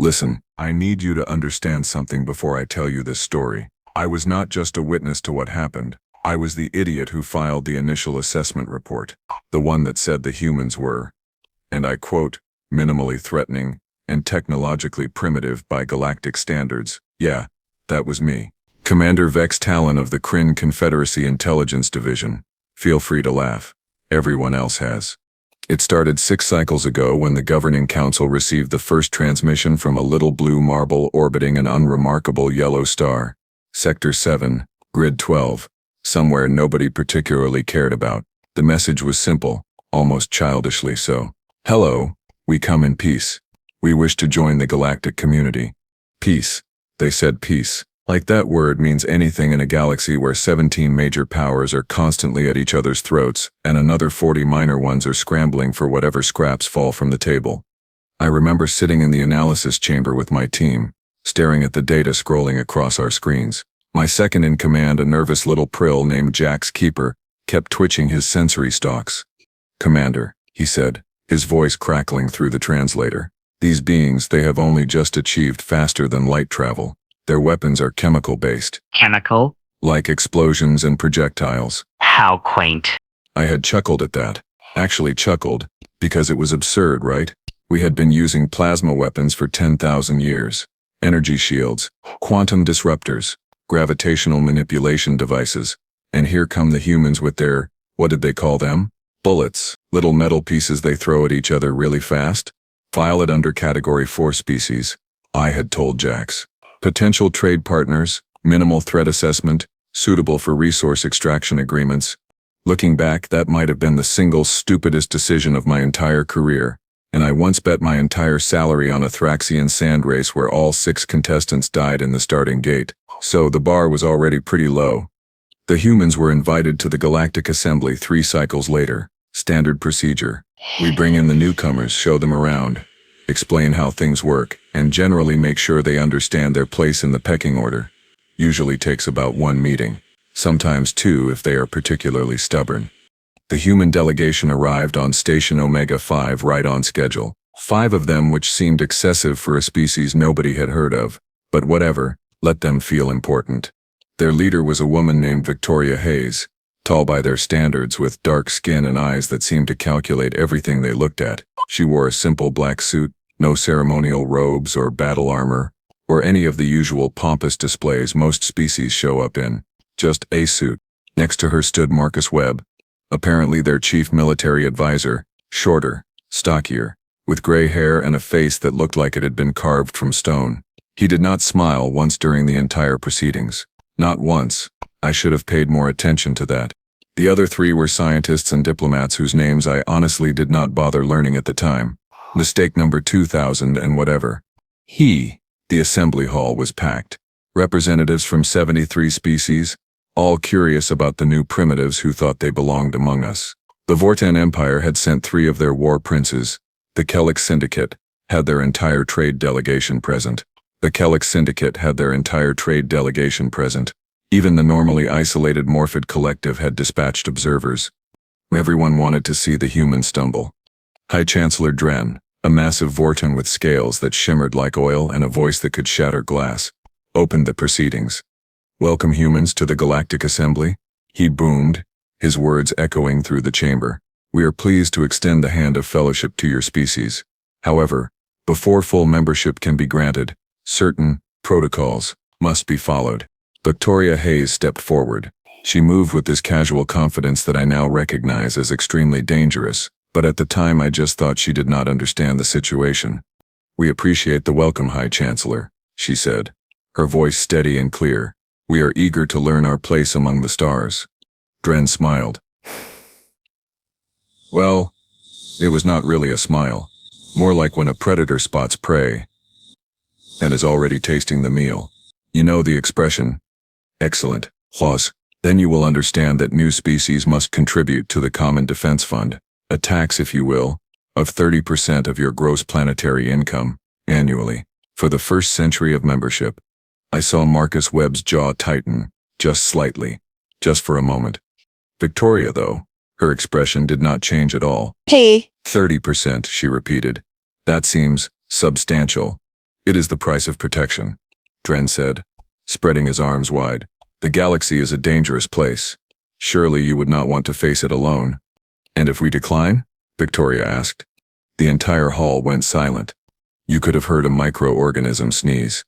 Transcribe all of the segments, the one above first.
Listen, I need you to understand something before I tell you this story. I was not just a witness to what happened. I was the idiot who filed the initial assessment report. The one that said the humans were, and I quote, minimally threatening and technologically primitive by galactic standards. Yeah, that was me. Commander Vex Talon of the Kryn Confederacy Intelligence Division. Feel free to laugh. Everyone else has. It started 6 cycles ago when the Governing Council received the first transmission from a little blue marble orbiting an unremarkable yellow star. Sector 7, Grid 12. Somewhere nobody particularly cared about. The message was simple, almost childishly so. Hello, we come in peace. We wish to join the galactic community. Peace. They said peace. Like that word means anything in a galaxy where 17 major powers are constantly at each other's throats, and another 40 minor ones are scrambling for whatever scraps fall from the table. I remember sitting in the analysis chamber with my team, staring at the data scrolling across our screens. My second-in-command, a nervous little prill named Jack's Keeper, kept twitching his sensory stalks. "Commander," he said, his voice crackling through the translator. "These beings, they have only just achieved faster than light travel. Their weapons are chemical-based. Chemical? Like explosions and projectiles." How quaint. I had chuckled at that. Actually chuckled, because it was absurd, right? We had been using plasma weapons for 10,000 years. Energy shields, quantum disruptors, gravitational manipulation devices. And here come the humans with their, what did they call them? Bullets, little metal pieces they throw at each other really fast. File it under Category 4 species, I had told Jax. Potential trade partners, minimal threat assessment, suitable for resource extraction agreements. Looking back, that might have been the single stupidest decision of my entire career, and I once bet my entire salary on a Thraxian sand race where all 6 contestants died in the starting gate, so the bar was already pretty low. The humans were invited to the Galactic Assembly 3 cycles later. Standard procedure. We bring in the newcomers, show them around, explain how things work, and generally make sure they understand their place in the pecking order. Usually takes about 1 meeting, sometimes 2 if they are particularly stubborn. The human delegation arrived on Station Omega 5 right on schedule. 5 of them, which seemed excessive for a species nobody had heard of, but whatever, let them feel important. Their leader was a woman named Victoria Hayes, tall by their standards with dark skin and eyes that seemed to calculate everything they looked at. She wore a simple black suit, no ceremonial robes or battle armor, or any of the usual pompous displays most species show up in. Just a suit. Next to her stood Marcus Webb, apparently their chief military advisor, shorter, stockier, with gray hair and a face that looked like it had been carved from stone. He did not smile once during the entire proceedings. Not once. I should have paid more attention to that. The other 3 were scientists and diplomats whose names I honestly did not bother learning at the time. Mistake number 2000 and whatever. The assembly hall was packed. Representatives from 73 species, all curious about the new primitives who thought they belonged among us. The Vortan Empire had sent 3 of their war princes. The Kellic Syndicate had their entire trade delegation present. Even the normally isolated Morphid Collective had dispatched observers. Everyone wanted to see the human stumble. High Chancellor Dren, a massive Vortan with scales that shimmered like oil and a voice that could shatter glass, opened the proceedings. "Welcome humans to the Galactic Assembly," he boomed, his words echoing through the chamber. "We are pleased to extend the hand of fellowship to your species. However, before full membership can be granted, certain protocols must be followed." Victoria Hayes stepped forward. She moved with this casual confidence that I now recognize as extremely dangerous, but at the time I just thought she did not understand the situation. "We appreciate the welcome, High Chancellor," she said, her voice steady and clear. "We are eager to learn our place among the stars." Dren smiled. Well, it was not really a smile. More like when a predator spots prey and is already tasting the meal. You know the expression, "Excellent, Klaus." Then you will understand that new species must contribute to the Common Defense Fund, a tax, if you will, of 30% of your gross planetary income, annually, for the first century of membership. I saw Marcus Webb's jaw tighten, just slightly, just for a moment. Victoria, though, her expression did not change at all. Hey. 30%, she repeated. That seems substantial. It is the price of protection, Dren said, spreading his arms wide. The galaxy is a dangerous place. Surely you would not want to face it alone. And if we decline? Victoria asked. The entire hall went silent. You could have heard a microorganism sneeze.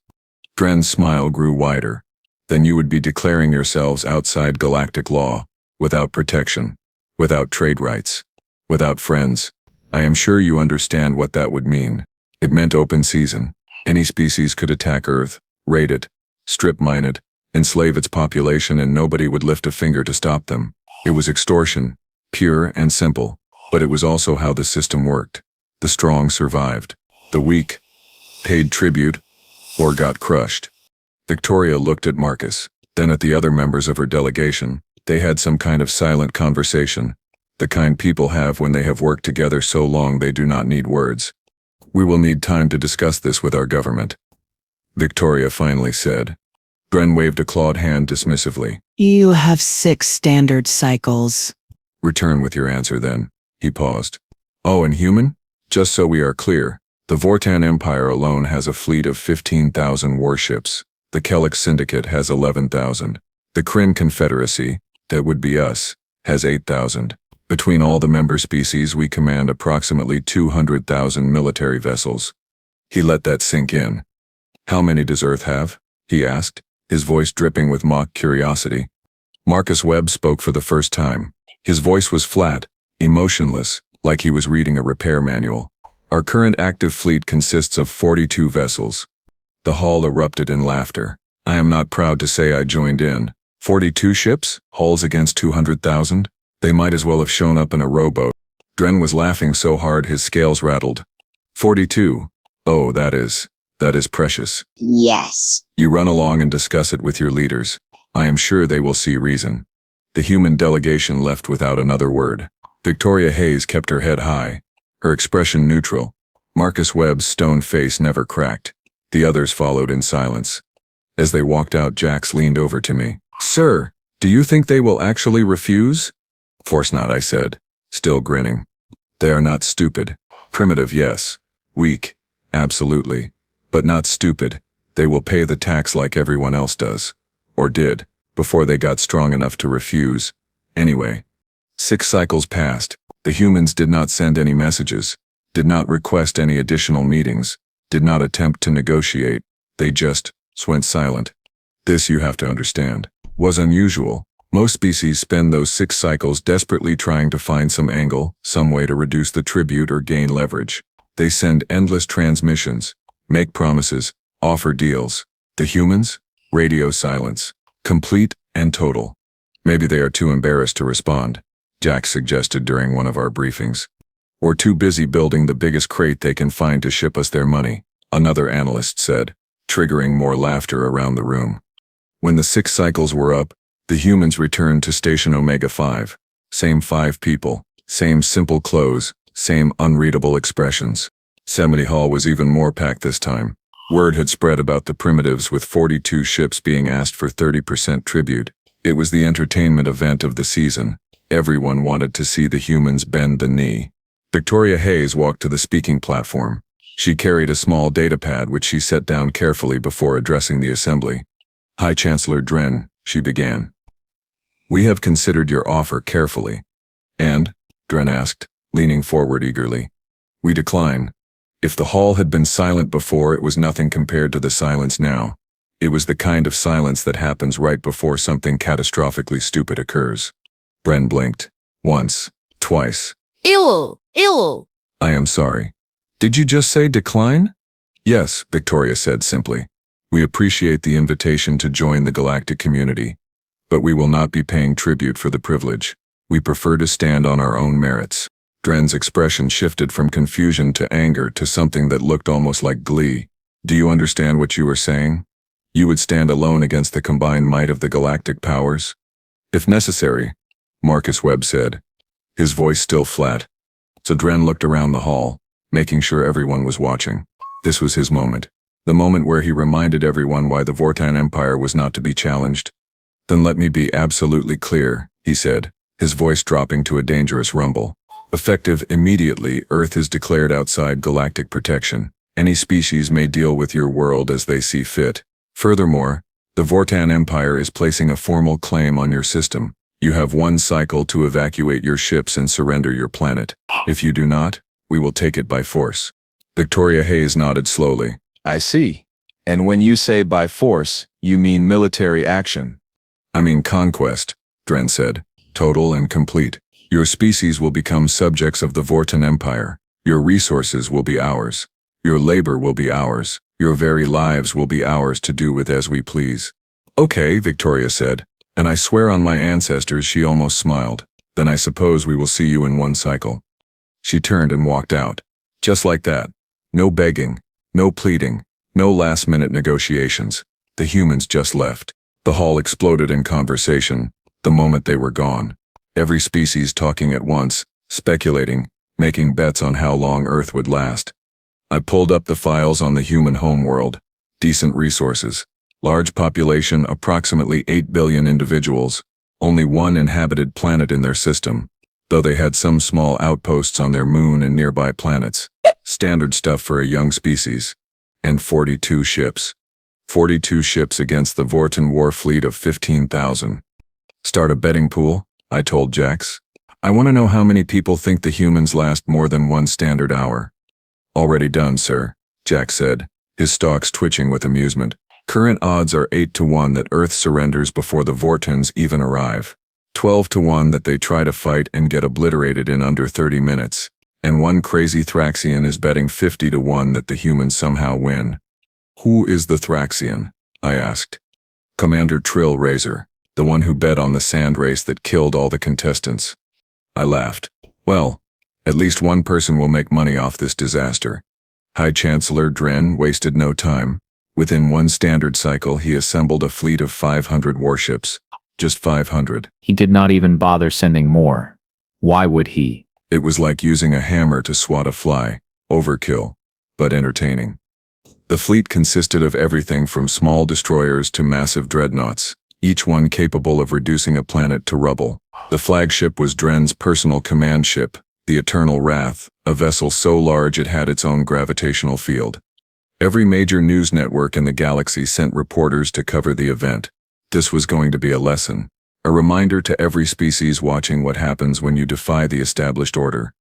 Dren's smile grew wider. Then you would be declaring yourselves outside galactic law, without protection, without trade rights, without friends. I am sure you understand what that would mean. It meant open season. Any species could attack Earth, raid it, strip mine it, enslave its population, and nobody would lift a finger to stop them. It was extortion, pure and simple, but it was also how the system worked. The strong survived. The weak paid tribute or got crushed. Victoria looked at Marcus, then at the other members of her delegation. They had some kind of silent conversation, the kind people have when they have worked together so long they do not need words. We will need time to discuss this with our government, Victoria finally said. Dren waved a clawed hand dismissively. You have 6 standard cycles. Return with your answer then. He paused. Oh, and human? Just so we are clear, the Vortan Empire alone has a fleet of 15,000 warships. The Kellic Syndicate has 11,000. The Kryn Confederacy, that would be us, has 8,000. Between all the member species, we command approximately 200,000 military vessels. He let that sink in. How many does Earth have? He asked, his voice dripping with mock curiosity. Marcus Webb spoke for the first time. His voice was flat, emotionless, like he was reading a repair manual. Our current active fleet consists of 42 vessels. The hall erupted in laughter. I am not proud to say I joined in. 42 ships? Hulls against 200,000? They might as well have shown up in a rowboat. Dren was laughing so hard his scales rattled. 42. Oh, that is precious. Yes. You run along and discuss it with your leaders. I am sure they will see reason. The human delegation left without another word. Victoria Hayes kept her head high, her expression neutral. Marcus Webb's stone face never cracked. The others followed in silence. As they walked out, Jax leaned over to me. Sir, do you think they will actually refuse? Force not, I said, still grinning. They are not stupid. Primitive, yes. Weak, absolutely. But not stupid. They will pay the tax like everyone else does. Or did, before they got strong enough to refuse. Anyway. 6 cycles passed. The humans did not send any messages, did not request any additional meetings, did not attempt to negotiate. They just went silent. This, you have to understand, was unusual. Most species spend those 6 cycles desperately trying to find some angle, some way to reduce the tribute or gain leverage. They send endless transmissions, make promises, offer deals. The humans? Radio silence. Complete and total. Maybe they are too embarrassed to respond, Jack suggested during one of our briefings. Or too busy building the biggest crate they can find to ship us their money, another analyst said, triggering more laughter around the room. When the 6 cycles were up, the humans returned to Station Omega 5. Same 5 people, same simple clothes, same unreadable expressions. Semity Hall was even more packed this time. Word had spread about the primitives with 42 ships being asked for 30% tribute. It was the entertainment event of the season. Everyone wanted to see the humans bend the knee. Victoria Hayes walked to the speaking platform. She carried a small datapad which she set down carefully before addressing the assembly. High Chancellor Dren, she began. We have considered your offer carefully. And? Dren asked, leaning forward eagerly. We decline. If the hall had been silent before, it was nothing compared to the silence now. It was the kind of silence that happens right before something catastrophically stupid occurs. Bren blinked. Once. Twice. Ew. I am sorry. Did you just say decline? Yes, Victoria said simply. We appreciate the invitation to join the galactic community, but we will not be paying tribute for the privilege. We prefer to stand on our own merits. Dren's expression shifted from confusion to anger to something that looked almost like glee. Do you understand what you are saying? You would stand alone against the combined might of the galactic powers? If necessary, Marcus Webb said, his voice still flat. So Dren looked around the hall, making sure everyone was watching. This was his moment. The moment where he reminded everyone why the Vortan Empire was not to be challenged. Then let me be absolutely clear, he said, his voice dropping to a dangerous rumble. Effective immediately, Earth is declared outside galactic protection. Any species may deal with your world as they see fit. Furthermore, the Vortan Empire is placing a formal claim on your system. You have 1 cycle to evacuate your ships and surrender your planet. If you do not, we will take it by force. Victoria Hayes nodded slowly. I see. And when you say by force, you mean military action. I mean conquest, Dren said. Total and complete. Your species will become subjects of the Vortan Empire. Your resources will be ours. Your labor will be ours. Your very lives will be ours to do with as we please. Okay, Victoria said. And I swear on my ancestors, she almost smiled. Then I suppose we will see you in 1 cycle. She turned and walked out. Just like that. No begging, no pleading, no last-minute negotiations. The humans just left. The hall exploded in conversation the moment they were gone. Every species talking at once, speculating, making bets on how long Earth would last. I pulled up the files on the human homeworld. Decent resources. Large population, approximately 8 billion individuals. Only 1 inhabited planet in their system, though they had some small outposts on their moon and nearby planets. Standard stuff for a young species. And 42 ships. 42 ships against the Vortan war fleet of 15,000. Start a betting pool, I told Jax. I want to know how many people think the humans last more than 1 standard hour. Already done, sir, Jax said, his stalks twitching with amusement. Current odds are 8 to 1 that Earth surrenders before the Vortans even arrive. 12 to 1 that they try to fight and get obliterated in under 30 minutes. And one crazy Thraxian is betting 50 to 1 that the humans somehow win. Who is the Thraxian? I asked. Commander Trill Razor, the one who bet on the sand race that killed all the contestants. I laughed. Well, at least one person will make money off this disaster. High Chancellor Dren wasted no time. Within 1 standard cycle, he assembled a fleet of 500 warships. Just 500. He did not even bother sending more. Why would he? It was like using a hammer to swat a fly. Overkill, but entertaining. The fleet consisted of everything from small destroyers to massive dreadnoughts, each one capable of reducing a planet to rubble. The flagship was Dren's personal command ship, the Eternal Wrath, a vessel so large it had its own gravitational field. Every major news network in the galaxy sent reporters to cover the event. This was going to be a lesson, a reminder to every species watching what happens when you defy the established order.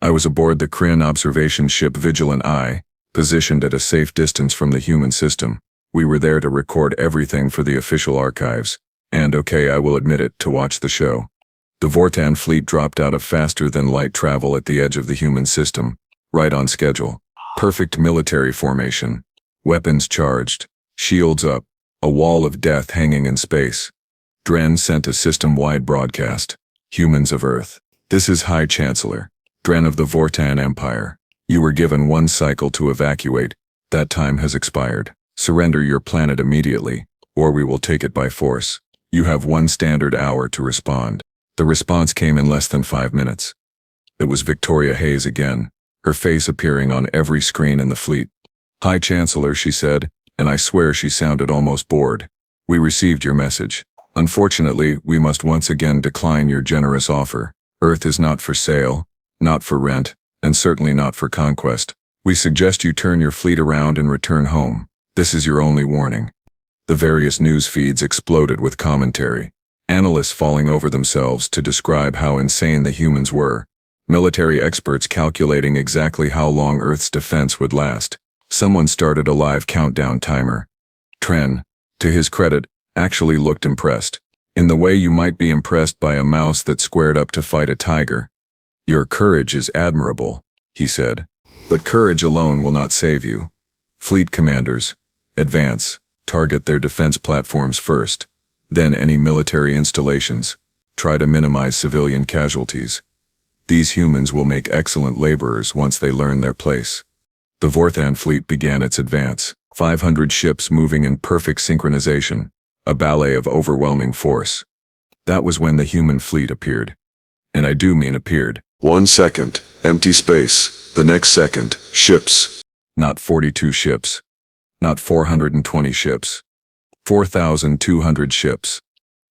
I was aboard the Kryn observation ship Vigilant Eye, positioned at a safe distance from the human system. We were there to record everything for the official archives, and okay, I will admit it, to watch the show. The Vortan fleet dropped out of faster-than-light travel at the edge of the human system, right on schedule. Perfect military formation. Weapons charged. Shields up. A wall of death hanging in space. Dren sent a system-wide broadcast. Humans of Earth. This is High Chancellor. Dren of the Vortan Empire. You were given 1 cycle to evacuate. That time has expired. Surrender your planet immediately, or we will take it by force. You have 1 standard hour to respond. The response came in less than 5 minutes. It was Victoria Hayes again, her face appearing on every screen in the fleet. High Chancellor, she said, and I swear she sounded almost bored. We received your message. Unfortunately, we must once again decline your generous offer. Earth is not for sale, not for rent, and certainly not for conquest. We suggest you turn your fleet around and return home. This is your only warning. The various news feeds exploded with commentary. Analysts falling over themselves to describe how insane the humans were. Military experts calculating exactly how long Earth's defense would last. Someone started a live countdown timer. Dren, to his credit, actually looked impressed. In the way you might be impressed by a mouse that squared up to fight a tiger. Your courage is admirable, he said. But courage alone will not save you. Fleet commanders, advance, target their defense platforms first. Then any military installations. Try to minimize civilian casualties. These humans will make excellent laborers once they learn their place. The Vortan fleet began its advance, 500 ships moving in perfect synchronization, a ballet of overwhelming force. That was when the human fleet appeared. And I do mean appeared. 1 second, empty space. The next second, ships. Not 42 ships. Not 420 ships. 4,200 ships.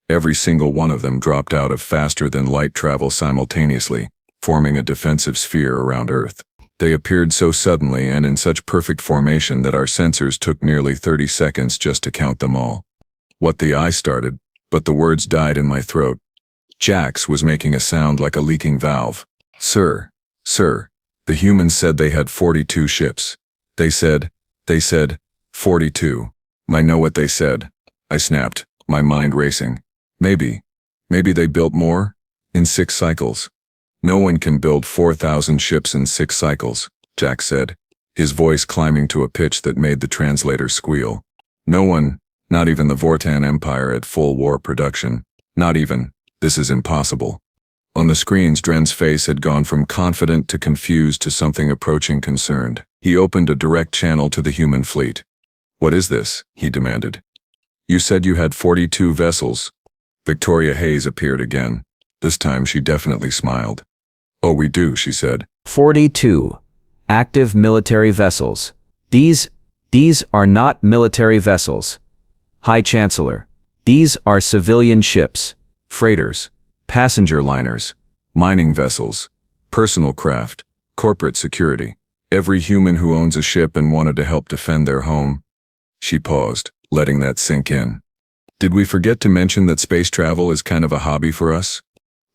Every single one of them dropped out of faster-than-light travel simultaneously, forming a defensive sphere around Earth. They appeared so suddenly and in such perfect formation that our sensors took nearly 30 seconds just to count them all. What the I started, but the words died in my throat. Jax was making a sound like a leaking valve. Sir, the humans said they had 42 ships. They said, 42. I know what they said. I snapped, my mind racing. Maybe they built more? In 6 cycles. No one can build 4,000 ships in 6 cycles, Jack said, his voice climbing to a pitch that made the translator squeal. No one, not even the Vortan Empire at full war production. Not even. This is impossible. On the screens, Dren's face had gone from confident to confused to something approaching concerned. He opened a direct channel to the human fleet. What is this? He demanded. You said you had 42 vessels. Victoria Hayes appeared again. This time she definitely smiled. Oh, we do, she said. 42 active military vessels. These are not military vessels. High Chancellor, these are civilian ships, Freighters, passenger liners, mining vessels, personal craft, corporate security. Every human who owns a ship and wanted to help defend their home. She paused, letting that sink in. Did we forget to mention that space travel is kind of a hobby for us?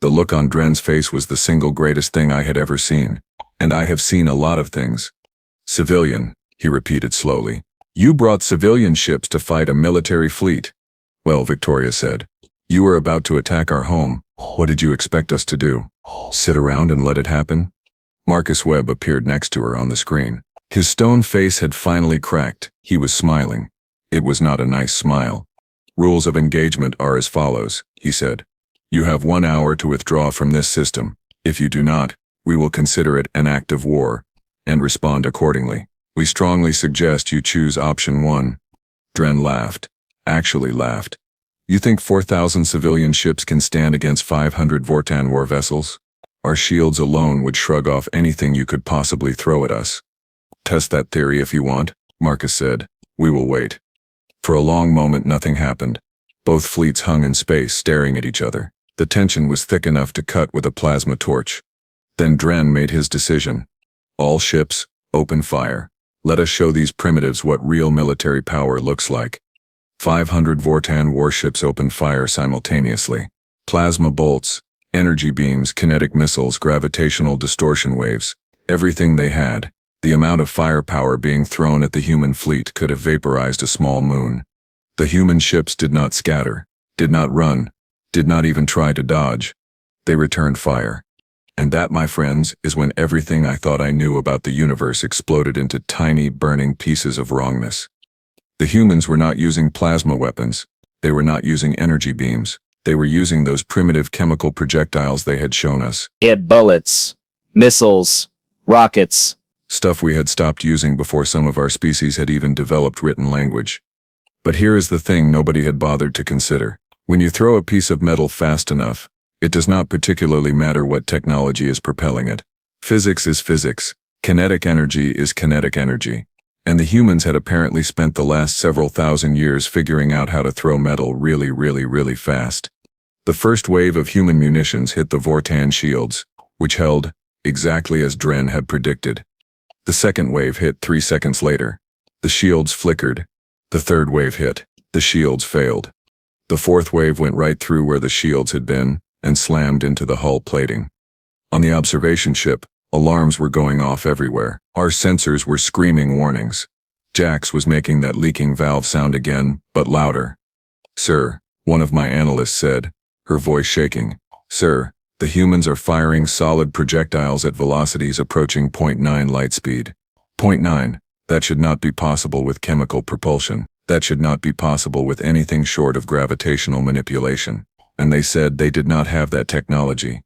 The look on Dren's face was the single greatest thing I had ever seen. And I have seen a lot of things. Civilian, he repeated slowly. You brought civilian ships to fight a military fleet. Well, Victoria said. You were about to attack our home. What did you expect us to do? Sit around and let it happen? Marcus Webb appeared next to her on the screen. His stone face had finally cracked. He was smiling. It was not a nice smile. Rules of engagement are as follows, he said. You have 1 hour to withdraw from this system. If you do not, we will consider it an act of war, and respond accordingly. We strongly suggest you choose option 1. Dren laughed. Actually laughed. You think 4,000 civilian ships can stand against 500 Vortan war vessels? Our shields alone would shrug off anything you could possibly throw at us. Test that theory if you want, Marcus said. We will wait. For a long moment nothing happened. Both fleets hung in space staring at each other. The tension was thick enough to cut with a plasma torch. Then Dren made his decision. All ships, open fire. Let us show these primitives what real military power looks like. 500 Vortan warships opened fire simultaneously. Plasma bolts, energy beams, kinetic missiles, gravitational distortion waves. Everything they had. The amount of firepower being thrown at the human fleet could have vaporized a small moon. The human ships did not scatter, did not run, did not even try to dodge. They returned fire. And that, my friends, is when everything I thought I knew about the universe exploded into tiny, burning pieces of wrongness. The humans were not using plasma weapons. They were not using energy beams. They were using those primitive chemical projectiles they had shown us. bullets, missiles, rockets. Stuff we had stopped using before some of our species had even developed written language. But here is the thing nobody had bothered to consider. When you throw a piece of metal fast enough, it does not particularly matter what technology is propelling it. Physics is physics. Kinetic energy is kinetic energy. And the humans had apparently spent the last several thousand years figuring out how to throw metal really fast. The first wave of human munitions hit the Vortan shields, which held, exactly as Dren had predicted. The second wave hit 3 seconds later. The shields flickered. The third wave hit. The shields failed. The fourth wave went right through where the shields had been and slammed into the hull plating. On the observation ship, alarms were going off everywhere. Our sensors were screaming warnings. Jax was making that leaking valve sound again, but louder. Sir, one of my analysts said, her voice shaking. Sir, the humans are firing solid projectiles at velocities approaching 0.9 light speed. 0.9. That should not be possible with chemical propulsion. That should not be possible with anything short of gravitational manipulation. And they said they did not have that technology.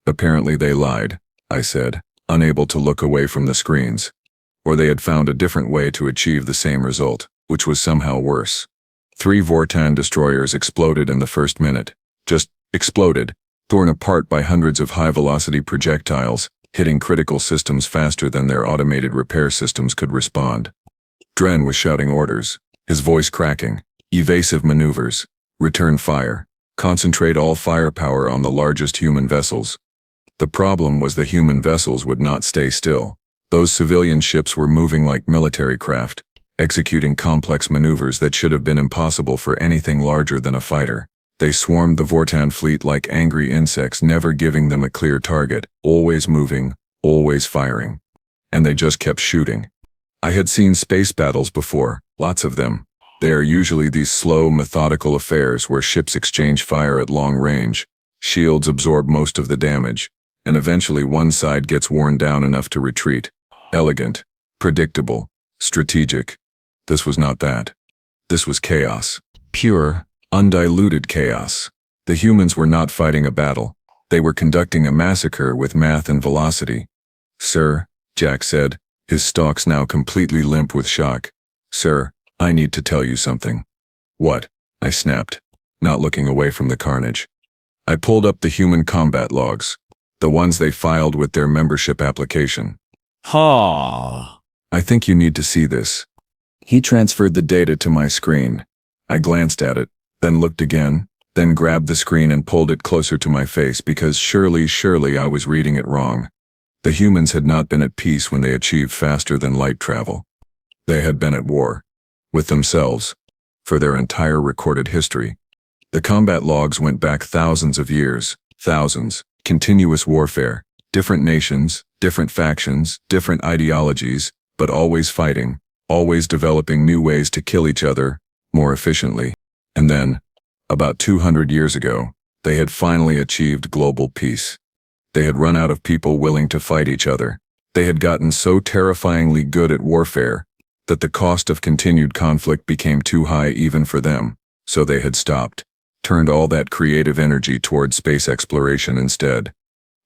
Apparently they lied, I said, unable to look away from the screens. Or they had found a different way to achieve the same result, which was somehow worse. 3 Vortan destroyers exploded in the first minute. Just exploded, torn apart by hundreds of high-velocity projectiles, hitting critical systems faster than their automated repair systems could respond. Dren was shouting orders, his voice cracking. Evasive maneuvers. Return fire. Concentrate all firepower on the largest human vessels. The problem was the human vessels would not stay still. Those civilian ships were moving like military craft, executing complex maneuvers that should have been impossible for anything larger than a fighter. They swarmed the Vortan fleet like angry insects, never giving them a clear target, always moving, always firing. And they just kept shooting. I had seen space battles before, lots of them. They are usually these slow, methodical affairs where ships exchange fire at long range. Shields absorb most of the damage, and eventually one side gets worn down enough to retreat. Elegant, predictable, strategic. This was not that. This was chaos. Pure, undiluted chaos. The humans were not fighting a battle. They were conducting a massacre with math and velocity. "Sir," Jack said, his stalks now completely limp with shock. "Sir, I need to tell you something." "What?" I snapped, not looking away from the carnage. I pulled up the human combat logs, the ones they filed with their membership application. "I think you need to see this." He transferred the data to my screen. I glanced at it, then looked again, then grabbed the screen and pulled it closer to my face because surely I was reading it wrong. The humans had not been at peace when they achieved faster than light travel. They had been at war. With themselves. For their entire recorded history. The combat logs went back thousands of years. Thousands. Continuous warfare. Different nations, different factions, different ideologies, but always fighting. Always developing new ways to kill each other, more efficiently. And then, about 200 years ago, they had finally achieved global peace. They had run out of people willing to fight each other. They had gotten so terrifyingly good at warfare that the cost of continued conflict became too high even for them, so they had stopped, turned all that creative energy toward space exploration instead.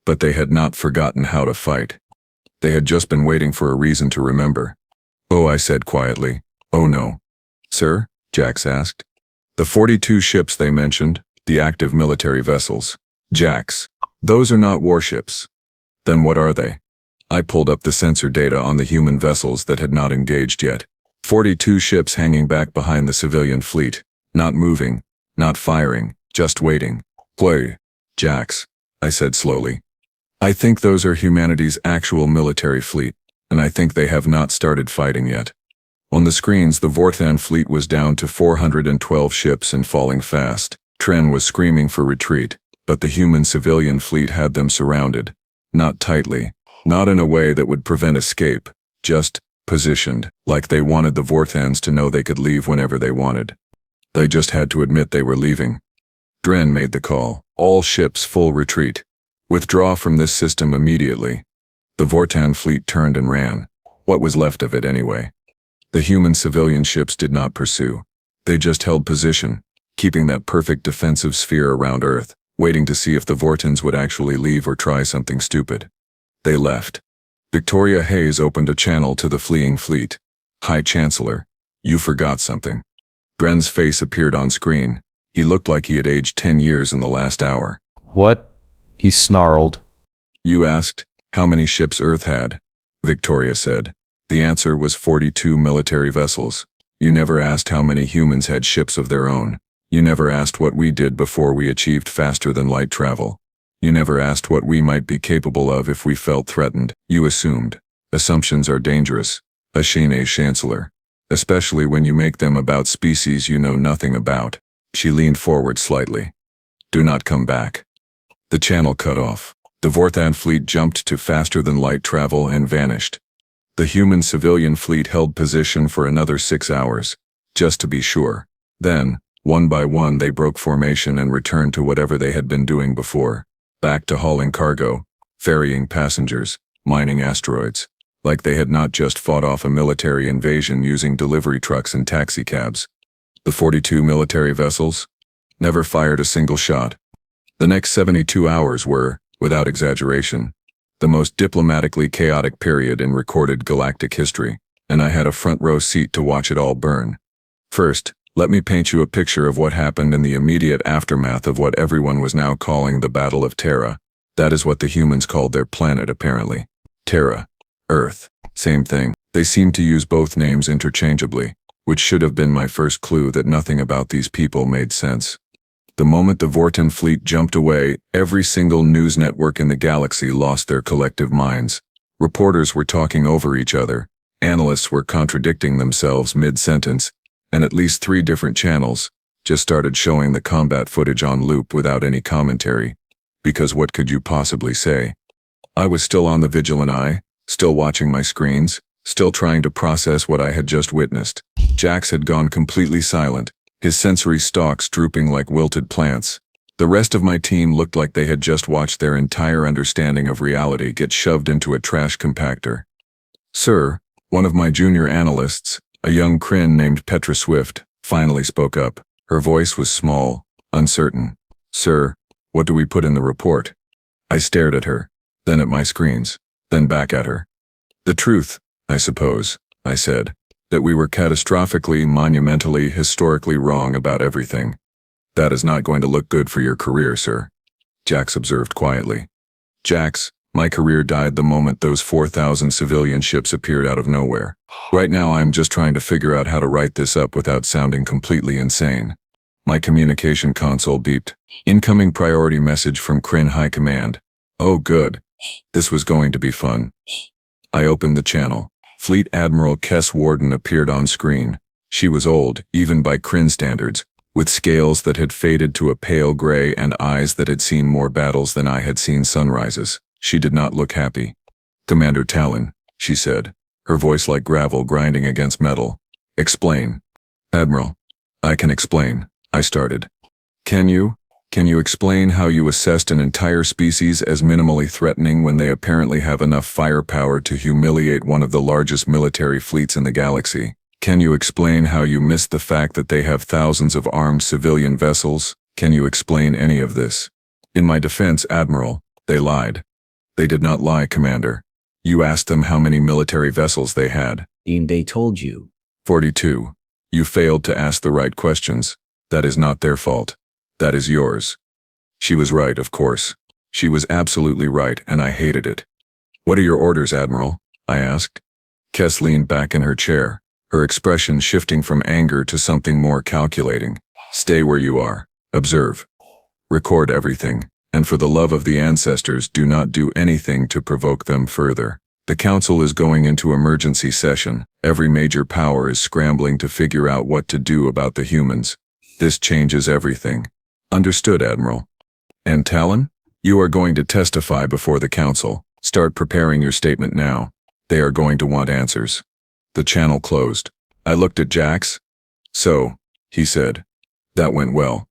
But they had not forgotten how to fight. They had just been waiting for a reason to remember. "Oh," I said quietly. "Oh no." "Sir?" Jax asked. "The 42 ships they mentioned, the active military vessels. Jax. Those are not warships." "Then what are they?" I pulled up the sensor data on the human vessels that had not engaged yet. 42 ships hanging back behind the civilian fleet. Not moving, not firing, just waiting. "Play, Jax," I said slowly. "I think those are humanity's actual military fleet, and I think they have not started fighting yet." On the screens, the Vortan fleet was down to 412 ships and falling fast. Tren was screaming for retreat, but the human civilian fleet had them surrounded. Not tightly, not in a way that would prevent escape, just positioned, like they wanted the Vortans to know they could leave whenever they wanted. They just had to admit they were leaving. Dren made the call. "All ships full retreat. Withdraw from this system immediately." The Vortan fleet turned and ran. What was left of it anyway? The human civilian ships did not pursue. They just held position, keeping that perfect defensive sphere around Earth, waiting to see if the Vortans would actually leave or try something stupid. They left. Victoria Hayes opened a channel to the fleeing fleet. "High Chancellor, you forgot something." Dren's face appeared on screen. He looked like he had aged 10 years in the last hour. What? He snarled. "You asked how many ships Earth had," Victoria said. "The answer was 42 military vessels. You never asked how many humans had ships of their own. You never asked what we did before we achieved faster than light travel. You never asked what we might be capable of if we felt threatened. You assumed. Assumptions are dangerous, Ashine Chancellor. Especially when you make them about species you know nothing about." She leaned forward slightly. "Do not come back." The channel cut off. The Vortan fleet jumped to faster than light travel and vanished. The human civilian fleet held position for another 6 hours, just to be sure. Then, one by one they broke formation and returned to whatever they had been doing before. Back to hauling cargo, ferrying passengers, mining asteroids. Like they had not just fought off a military invasion using delivery trucks and taxicabs. The 42 military vessels never fired a single shot. The next 72 hours were, without exaggeration, the most diplomatically chaotic period in recorded galactic history, and I had a front row seat to watch it all burn. First, let me paint you a picture of what happened in the immediate aftermath of what everyone was now calling the Battle of Terra. That is what the humans called their planet, apparently. Terra. Earth. Same thing. They seemed to use both names interchangeably, which should have been my first clue that nothing about these people made sense. The moment the Vortan fleet jumped away, every single news network in the galaxy lost their collective minds. Reporters were talking over each other, analysts were contradicting themselves mid-sentence, and at least 3 different channels just started showing the combat footage on loop without any commentary, because what could you possibly say? I was still on the vigilant eye, still watching my screens, still trying to process what I had just witnessed. Jax had gone completely silent, his sensory stalks drooping like wilted plants. The rest of my team looked like they had just watched their entire understanding of reality get shoved into a trash compactor. Sir, one of my junior analysts, a young Kryn named Petra Swift, finally spoke up. Her voice was small, uncertain. Sir, what do we put in the report? I stared at her, then at my screens, then back at her. The truth, I suppose, I said, that we were catastrophically, monumentally, historically wrong about everything. That is not going to look good for your career, sir, Jax observed quietly. Jax, my career died the moment those 4,000 civilian ships appeared out of nowhere. Right now I am just trying to figure out how to write this up without sounding completely insane. My communication console beeped. Incoming priority message from Kryn High Command. Oh good. This was going to be fun. I opened the channel. Fleet Admiral Kess Warden appeared on screen. She was old, even by Kryn standards, with scales that had faded to a pale gray and eyes that had seen more battles than I had seen sunrises. She did not look happy. Commander Talon, she said, her voice like gravel grinding against metal. Explain. Admiral. I can explain, I started. Can you explain how you assessed an entire species as minimally threatening when they apparently have enough firepower to humiliate one of the largest military fleets in the galaxy? Can you explain how you missed the fact that they have thousands of armed civilian vessels? Can you explain any of this? In my defense, Admiral, they lied. They did not lie, Commander. You asked them how many military vessels they had. And they told you. 42. You failed to ask the right questions. That is not their fault. That is yours. She was right, of course. She was absolutely right, and I hated it. What are your orders, Admiral? I asked. Kess leaned back in her chair, her expression shifting from anger to something more calculating. Stay where you are. Observe. Record everything, and for the love of the ancestors, do not do anything to provoke them further. The Council is going into emergency session. Every major power is scrambling to figure out what to do about the humans. This changes everything. Understood, Admiral. And Talon? You are going to testify before the Council. Start preparing your statement now. They are going to want answers. The channel closed. I looked at Jax. So, he said. That went well.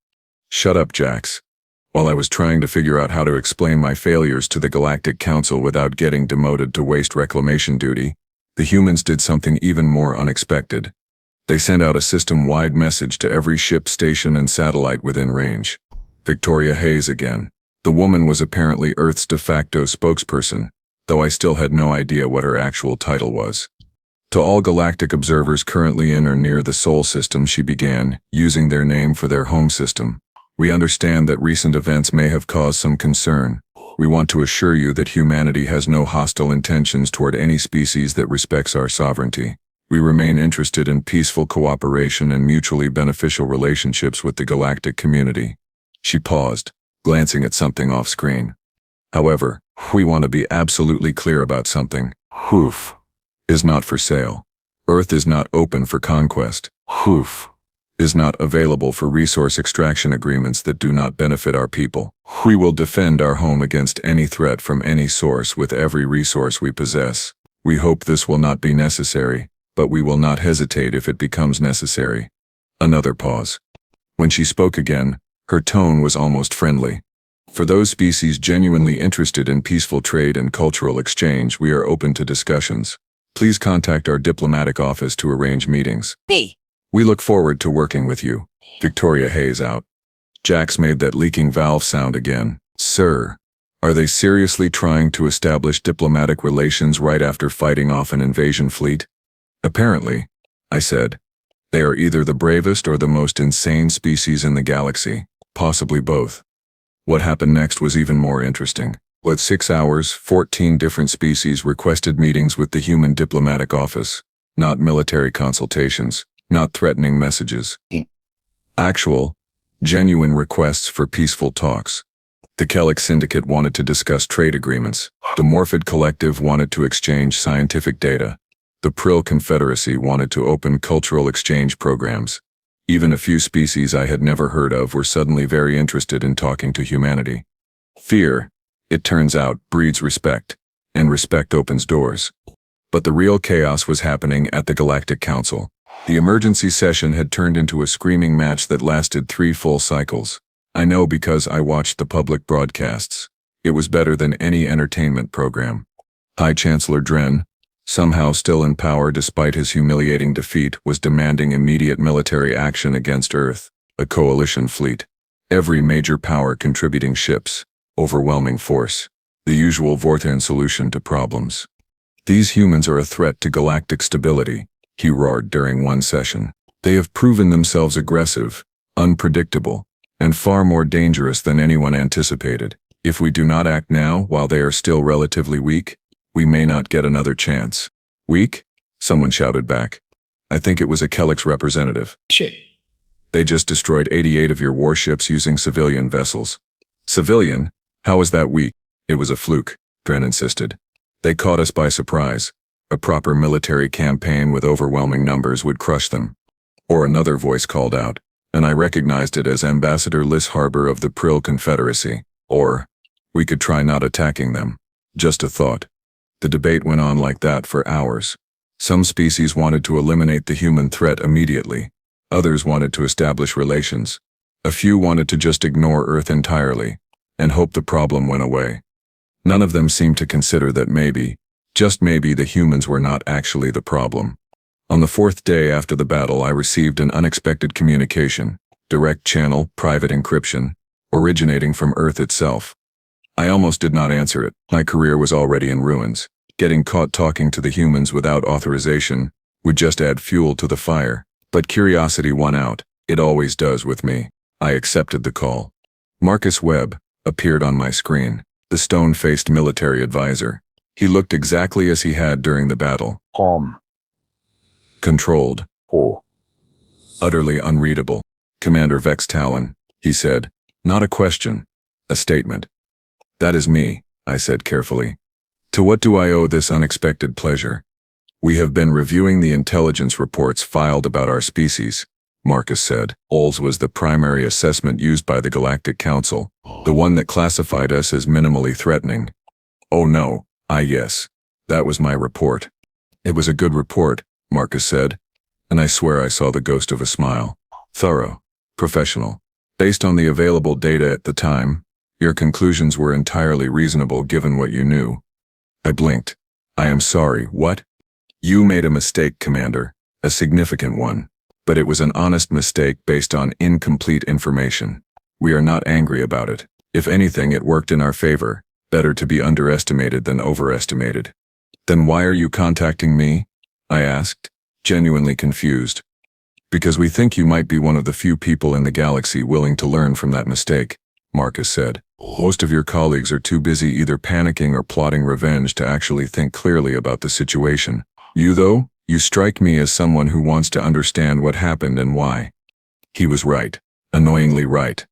Shut up, Jax. While I was trying to figure out how to explain my failures to the Galactic Council without getting demoted to waste reclamation duty, the humans did something even more unexpected. They sent out a system-wide message to every ship, station, and satellite within range. Victoria Hayes again. The woman was apparently Earth's de facto spokesperson, though I still had no idea what her actual title was. To all galactic observers currently in or near the Sol system, she began, using their name for their home system. We understand that recent events may have caused some concern. We want to assure you that humanity has no hostile intentions toward any species that respects our sovereignty. We remain interested in peaceful cooperation and mutually beneficial relationships with the galactic community. She paused, glancing at something off-screen. However, we want to be absolutely clear about something. Hoof is not for sale. Earth is not open for conquest. Hoof is not available for resource extraction agreements that do not benefit our people. We will defend our home against any threat from any source with every resource we possess. We hope this will not be necessary, but we will not hesitate if it becomes necessary. Another pause. When she spoke again, her tone was almost friendly. For those species genuinely interested in peaceful trade and cultural exchange, we are open to discussions. Please contact our diplomatic office to arrange meetings. We look forward to working with you. Victoria Hayes out. Jax made that leaking valve sound again. Sir, are they seriously trying to establish diplomatic relations right after fighting off an invasion fleet? Apparently, I said. They are either the bravest or the most insane species in the galaxy, possibly both. What happened next was even more interesting. With 6 hours, 14 different species requested meetings with the human diplomatic office. Not military consultations, not threatening messages. Actual, genuine requests for peaceful talks. The Kellic Syndicate wanted to discuss trade agreements. The Morphid Collective wanted to exchange scientific data. The Prill Confederacy wanted to open cultural exchange programs. Even a few species I had never heard of were suddenly very interested in talking to humanity. Fear, it turns out, breeds respect, and respect opens doors. But the real chaos was happening at the Galactic Council. The emergency session had turned into a screaming match that lasted 3 full cycles. I know because I watched the public broadcasts. It was better than any entertainment program. High Chancellor Dren, somehow still in power despite his humiliating defeat, was demanding immediate military action against Earth, a coalition fleet. Every major power contributing ships, overwhelming force. The usual Vortan solution to problems. These humans are a threat to galactic stability, he roared during one session. They have proven themselves aggressive, unpredictable, and far more dangerous than anyone anticipated. If we do not act now while they are still relatively weak, we may not get another chance. Weak? Someone shouted back. I think it was a Kellic's representative. Shit. They just destroyed 88 of your warships using civilian vessels. Civilian? How is that weak? It was a fluke, Dren insisted. They caught us by surprise. A proper military campaign with overwhelming numbers would crush them. Or another voice called out, and I recognized it as Ambassador Liss Harbor of the Prill Confederacy. Or, we could try not attacking them. Just a thought. The debate went on like that for hours. Some species wanted to eliminate the human threat immediately. Others wanted to establish relations. A few wanted to just ignore Earth entirely, and hope the problem went away. None of them seemed to consider that maybe, just maybe, the humans were not actually the problem. On the 4th day after the battle, I received an unexpected communication, direct channel, private encryption, originating from Earth itself. I almost did not answer it. My career was already in ruins. Getting caught talking to the humans without authorization would just add fuel to the fire. But curiosity won out. It always does with me. I accepted the call. Marcus Webb appeared on my screen, the stone-faced military advisor. He looked exactly as he had during the battle. Controlled. Utterly unreadable. Commander Vex Talon, he said. Not a question. A statement. That is me, I said carefully. To what do I owe this unexpected pleasure? We have been reviewing the intelligence reports filed about our species, Marcus said. OLS was the primary assessment used by the Galactic Council, the one that classified us as minimally threatening. Oh no, yes. That was my report. It was a good report, Marcus said, and I swear I saw the ghost of a smile. Thorough. Professional. Based on the available data at the time, your conclusions were entirely reasonable given what you knew. I blinked. I am sorry, what? You made a mistake, Commander. A significant one. But it was an honest mistake based on incomplete information. We are not angry about it. If anything, it worked in our favor. Better to be underestimated than overestimated. Then why are you contacting me? I asked, genuinely confused. Because we think you might be one of the few people in the galaxy willing to learn from that mistake, Marcus said. Most of your colleagues are too busy either panicking or plotting revenge to actually think clearly about the situation. You, though, you strike me as someone who wants to understand what happened and why. He was right. Annoyingly right.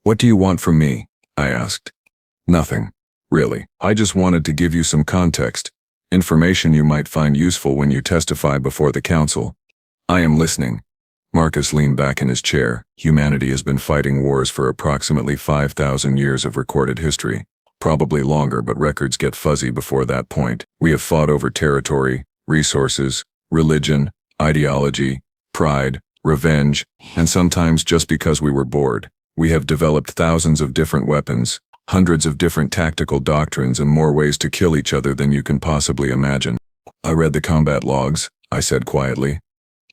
What do you want from me? I asked. Nothing. Really. I just wanted to give you some context. Information you might find useful when you testify before the council. I am listening. Marcus leaned back in his chair. Humanity has been fighting wars for approximately 5,000 years of recorded history. Probably longer, but records get fuzzy before that point. We have fought over territory, resources, religion, ideology, pride, revenge, and sometimes just because we were bored. We have developed thousands of different weapons, hundreds of different tactical doctrines, and more ways to kill each other than you can possibly imagine. I read the combat logs, I said quietly.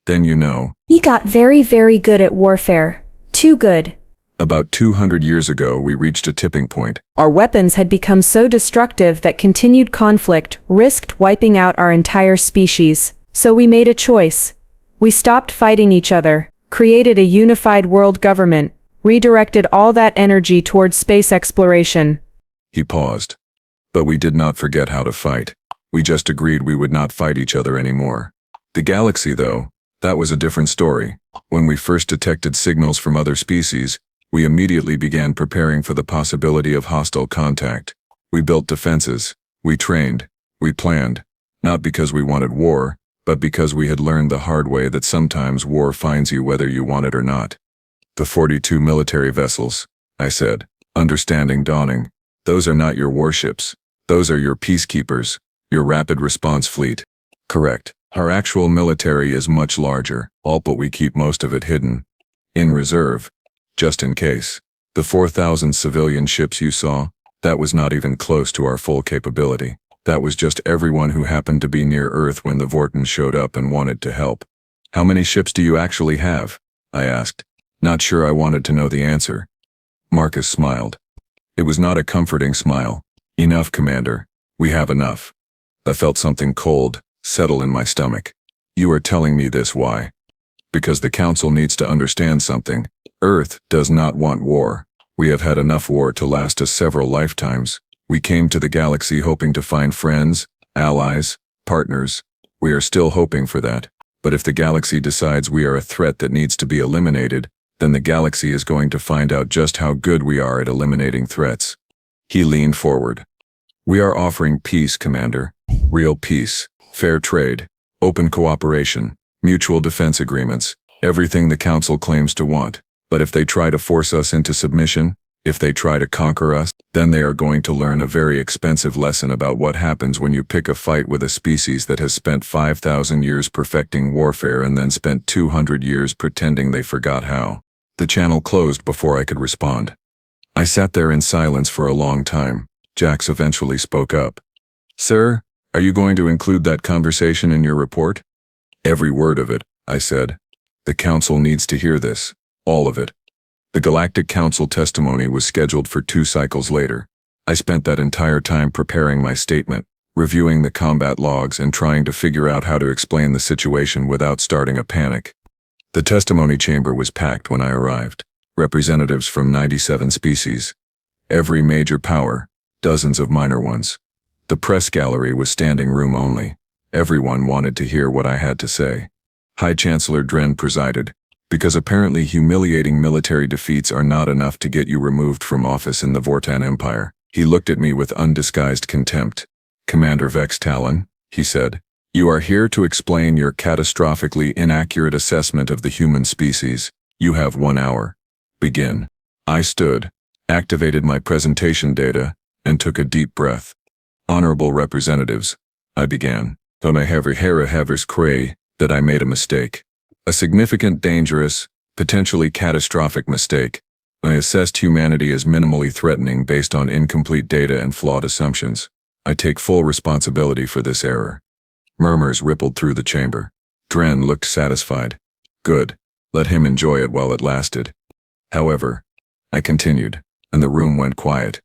Then you know. We got very, very good at warfare. Too good. About 200 years ago, we reached a tipping point. Our weapons had become so destructive that continued conflict risked wiping out our entire species. So we made a choice. We stopped fighting each other, created a unified world government, redirected all that energy towards space exploration. He paused. But we did not forget how to fight. We just agreed we would not fight each other anymore. The galaxy, though, that was a different story. When we first detected signals from other species, We immediately began preparing for the possibility of hostile contact. We built defenses. We trained. We planned. Not because we wanted war, but because we had learned the hard way that sometimes war finds you whether you want it or not. The 42 military vessels, I said, understanding dawning. Those are not your warships. Those are your peacekeepers, your rapid response fleet. Correct. Our actual military is much larger, but we keep most of it hidden. In reserve. Just in case. The 4,000 civilian ships you saw, that was not even close to our full capability. That was just everyone who happened to be near Earth when the Vortans showed up and wanted to help. How many ships do you actually have? I asked. Not sure I wanted to know the answer. Marcus smiled. It was not a comforting smile. Enough, Commander. We have enough. I felt something cold settle in my stomach. You are telling me this why? Because the Council needs to understand something. Earth does not want war. We have had enough war to last us several lifetimes. We came to the galaxy hoping to find friends, allies, partners. We are still hoping for that. But if the galaxy decides we are a threat that needs to be eliminated, then the galaxy is going to find out just how good we are at eliminating threats. He leaned forward. We are offering peace, Commander. Real peace. Fair trade. Open cooperation. Mutual defense agreements. Everything the Council claims to want. But if they try to force us into submission, if they try to conquer us, then they are going to learn a very expensive lesson about what happens when you pick a fight with a species that has spent 5,000 years perfecting warfare and then spent 200 years pretending they forgot how. The channel closed before I could respond. I sat there in silence for a long time. Jax eventually spoke up. Sir, are you going to include that conversation in your report? Every word of it, I said. The Council needs to hear this. All of it. The Galactic Council testimony was scheduled for 2 cycles later. I spent that entire time preparing my statement, reviewing the combat logs and trying to figure out how to explain the situation without starting a panic. The testimony chamber was packed when I arrived. Representatives from 97 species. Every major power, dozens of minor ones. The press gallery was standing room only. Everyone wanted to hear what I had to say. High Chancellor Dren presided. Because apparently humiliating military defeats are not enough to get you removed from office in the Vortan Empire. He looked at me with undisguised contempt. Commander Vex Talon, he said, you are here to explain your catastrophically inaccurate assessment of the human species. You have 1 hour. Begin. I stood, activated my presentation data, and took a deep breath. Honorable representatives, I began. Don't I have cray that I made a mistake. A significant, dangerous, potentially catastrophic mistake. I assessed humanity as minimally threatening based on incomplete data and flawed assumptions. I take full responsibility for this error. Murmurs rippled through the chamber. Dren looked satisfied. Good. Let him enjoy it while it lasted. However, I continued, and the room went quiet.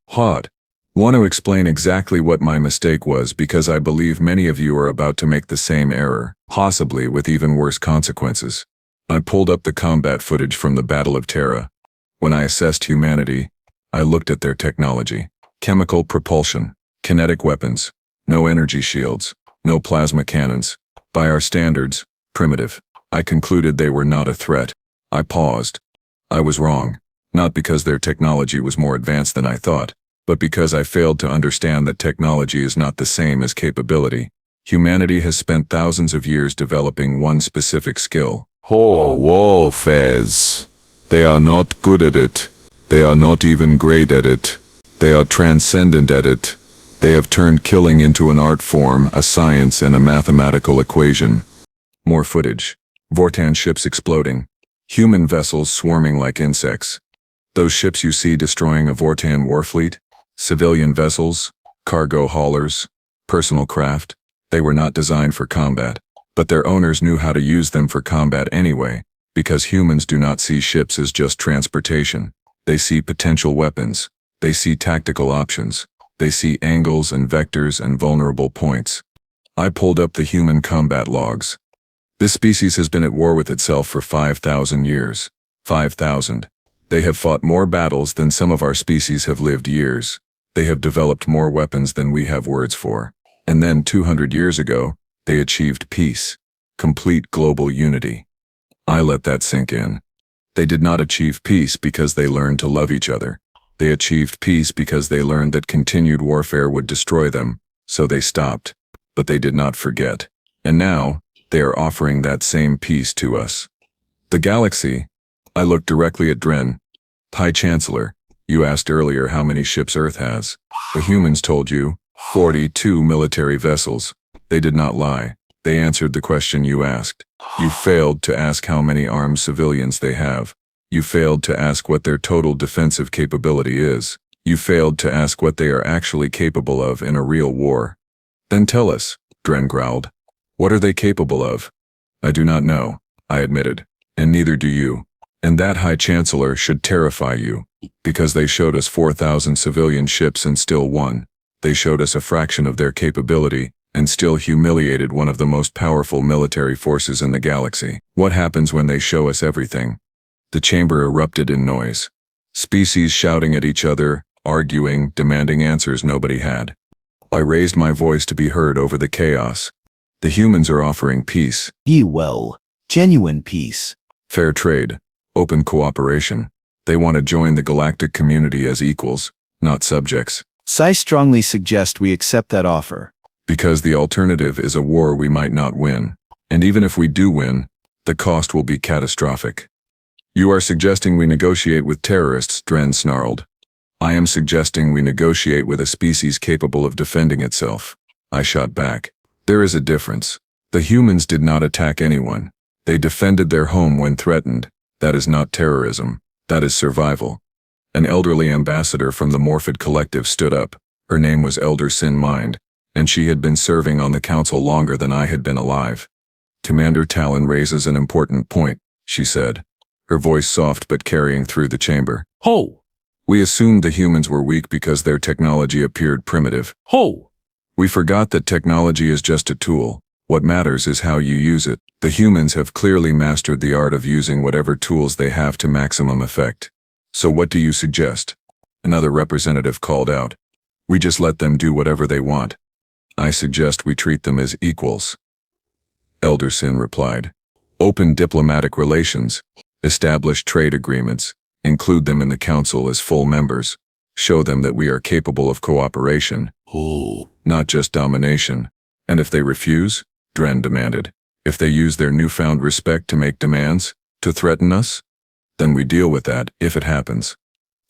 Want to explain exactly what my mistake was because I believe many of you are about to make the same error, possibly with even worse consequences. I pulled up the combat footage from the Battle of Terra. When I assessed humanity, I looked at their technology. Chemical propulsion, kinetic weapons, no energy shields, no plasma cannons. By our standards, primitive. I concluded they were not a threat. I paused. I was wrong, not because their technology was more advanced than I thought, but because I failed to understand that technology is not the same as capability. Humanity has spent thousands of years developing one specific skill. Whoa, Fez. They are not good at it. They are not even great at it. They are transcendent at it. They have turned killing into an art form, a science, and a mathematical equation. More footage. Vortan ships exploding. Human vessels swarming like insects. Those ships you see destroying a Vortan warfleet? Civilian vessels, cargo haulers, personal craft, they were not designed for combat, but their owners knew how to use them for combat anyway, because humans do not see ships as just transportation. They see potential weapons, they see tactical options, they see angles and vectors and vulnerable points. I pulled up the human combat logs. This species has been at war with itself for 5,000 years. 5,000. They have fought more battles than some of our species have lived years. They have developed more weapons than we have words for. And then 200 years ago, they achieved peace. Complete global unity. I let that sink in. They did not achieve peace because they learned to love each other. They achieved peace because they learned that continued warfare would destroy them, so they stopped. But they did not forget. And now, they are offering that same peace to us. The galaxy. I looked directly at Dren. High Chancellor, you asked earlier how many ships Earth has. The humans told you, 42 military vessels. They did not lie. They answered the question you asked. You failed to ask how many armed civilians they have. You failed to ask what their total defensive capability is. You failed to ask what they are actually capable of in a real war. Then tell us, Dren growled. What are they capable of? I do not know, I admitted, and neither do you. And that High Chancellor should terrify you, because they showed us 4,000 civilian ships and still won. They showed us a fraction of their capability, and still humiliated one of the most powerful military forces in the galaxy. What happens when they show us everything? The chamber erupted in noise. Species shouting at each other, arguing, demanding answers nobody had. I raised my voice to be heard over the chaos. The humans are offering peace. Genuine peace. Fair trade. Open cooperation. They want to join the galactic community as equals, not subjects. I strongly suggest we accept that offer. Because the alternative is a war we might not win. And even if we do win, the cost will be catastrophic. You are suggesting we negotiate with terrorists, Dren snarled. I am suggesting we negotiate with a species capable of defending itself. I shot back. There is a difference. The humans did not attack anyone. They defended their home when threatened. That is not terrorism. That is survival. An elderly ambassador from the Morphid Collective stood up. Her name was Elder Sin Mind, and she had been serving on the council longer than I had been alive. Commander Talon raises an important point, she said, her voice soft but carrying through the chamber. Ho! We assumed the humans were weak because their technology appeared primitive. Ho! We forgot that technology is just a tool. What matters is how you use it. The humans have clearly mastered the art of using whatever tools they have to maximum effect. So what do you suggest? Another representative called out. We just let them do whatever they want. I suggest we treat them as equals. Elder Sin replied. Open diplomatic relations. Establish trade agreements. Include them in the council as full members. Show them that we are capable of cooperation. Not just domination. And if they refuse? Dren demanded. If they use their newfound respect to make demands, to threaten us? Then we deal with that, if it happens.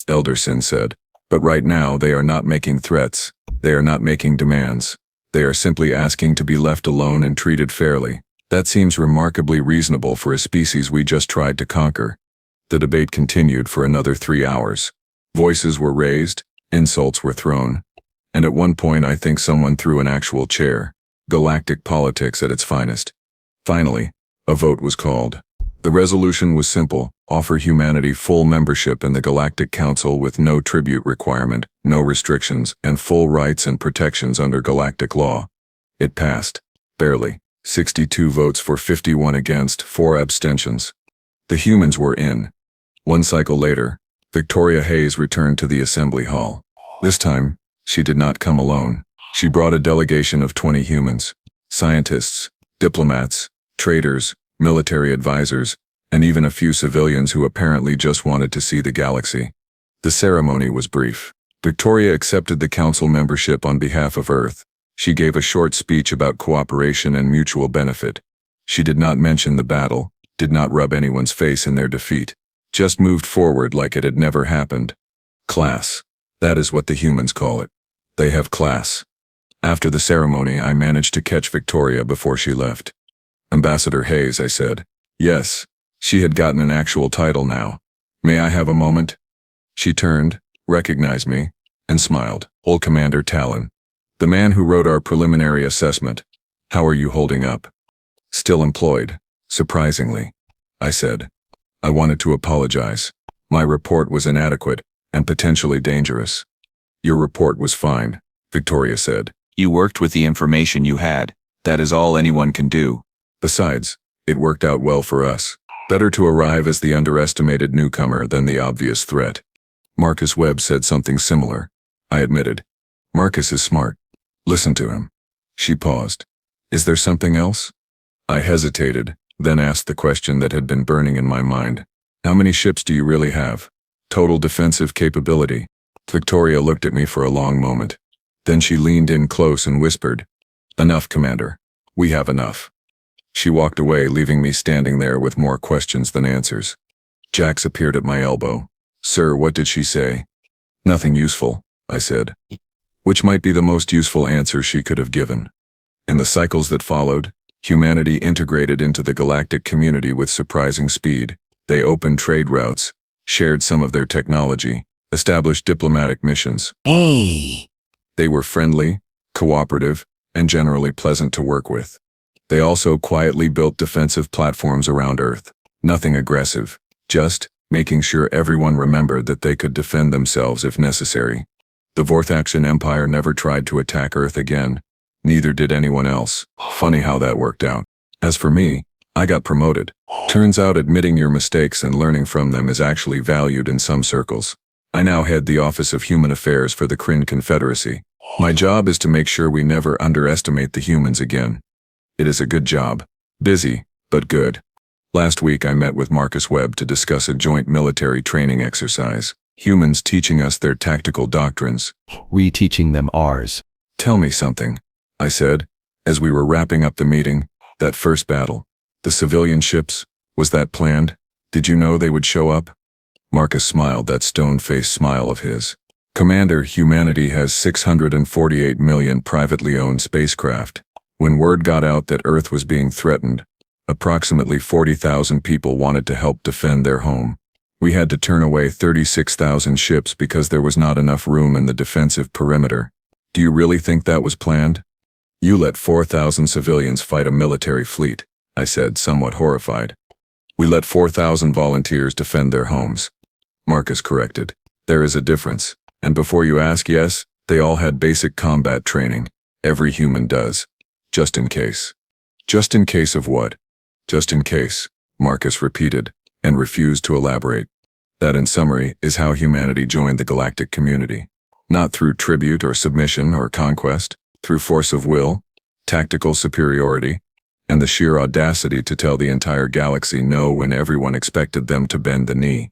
Elder Sin said. But right now they are not making threats. They are not making demands. They are simply asking to be left alone and treated fairly. That seems remarkably reasonable for a species we just tried to conquer. The debate continued for another 3 hours. Voices were raised, insults were thrown. And at one point I think someone threw an actual chair. Galactic politics at its finest. Finally, a vote was called. The resolution was simple: offer humanity full membership in the Galactic Council with no tribute requirement, no restrictions, and full rights and protections under galactic law. It passed. Barely. 62 votes for 51 against, 4 abstentions. The humans were in. 1 cycle later, Victoria Hayes returned to the assembly hall. This time, she did not come alone. She brought a delegation of 20 humans, scientists, diplomats, traders, military advisors, and even a few civilians who apparently just wanted to see the galaxy. The ceremony was brief. Victoria accepted the council membership on behalf of Earth. She gave a short speech about cooperation and mutual benefit. She did not mention the battle, did not rub anyone's face in their defeat, just moved forward like it had never happened. Class. That is what the humans call it. They have class. After the ceremony, I managed to catch Victoria before she left. Ambassador Hayes, I said. Yes. She had gotten an actual title now. May I have a moment? She turned, recognized me, and smiled. Old Commander Talon. The man who wrote our preliminary assessment. How are you holding up? Still employed, surprisingly. I said. I wanted to apologize. My report was inadequate and potentially dangerous. Your report was fine, Victoria said. You worked with the information you had. That is all anyone can do. Besides, it worked out well for us. Better to arrive as the underestimated newcomer than the obvious threat. Marcus Webb said something similar. I admitted. Marcus is smart. Listen to him. She paused. Is there something else? I hesitated, then asked the question that had been burning in my mind. How many ships do you really have? Total defensive capability. Victoria looked at me for a long moment. Then she leaned in close and whispered, "Enough, Commander. We have enough." She walked away, leaving me standing there with more questions than answers. Jax appeared at my elbow. "Sir, what did she say?" "Nothing useful," I said. Which might be the most useful answer she could have given. In the cycles that followed, humanity integrated into the galactic community with surprising speed. They opened trade routes, shared some of their technology, established diplomatic missions. Hey. They were friendly, cooperative, and generally pleasant to work with. They also quietly built defensive platforms around Earth. Nothing aggressive, just making sure everyone remembered that they could defend themselves if necessary. The Vortan Empire never tried to attack Earth again. Neither did anyone else. Funny how that worked out. As for me, I got promoted. Turns out admitting your mistakes and learning from them is actually valued in some circles. I now head the Office of Human Affairs for the Kryn Confederacy. My job is to make sure we never underestimate the humans again. It is a good job. Busy, but good. Last week I met with Marcus Webb to discuss a joint military training exercise. Humans teaching us their tactical doctrines. We teaching them ours. "Tell me something," I said, as we were wrapping up the meeting. "That first battle, the civilian ships, was that planned? Did you know they would show up?" Marcus smiled, that stone-faced smile of his. "Commander, humanity has 648 million privately owned spacecraft. When word got out that Earth was being threatened, approximately 40,000 people wanted to help defend their home. We had to turn away 36,000 ships because there was not enough room in the defensive perimeter. Do you really think that was planned? You let 4,000 civilians fight a military fleet," I said, somewhat horrified. "We let 4,000 volunteers defend their homes," Marcus corrected. "There is a difference. And before you ask, yes, they all had basic combat training. Every human does. Just in case." "Just in case of what?" "Just in case," Marcus repeated, and refused to elaborate. That, in summary, is how humanity joined the galactic community. Not through tribute or submission or conquest, through force of will, tactical superiority, and the sheer audacity to tell the entire galaxy no when everyone expected them to bend the knee.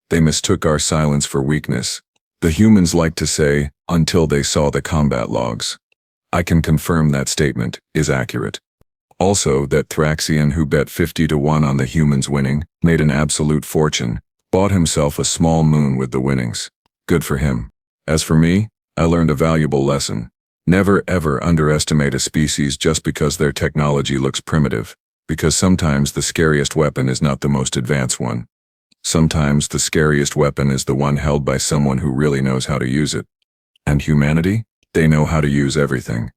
They mistook our silence for weakness. The humans like to say, until they saw the combat logs. I can confirm that statement is accurate. Also, that Thraxian who bet 50 to 1 on the humans winning, made an absolute fortune, bought himself a small moon with the winnings. Good for him. As for me, I learned a valuable lesson. Never ever underestimate a species just because their technology looks primitive, because sometimes the scariest weapon is not the most advanced one. Sometimes the scariest weapon is the one held by someone who really knows how to use it. And humanity? They know how to use everything.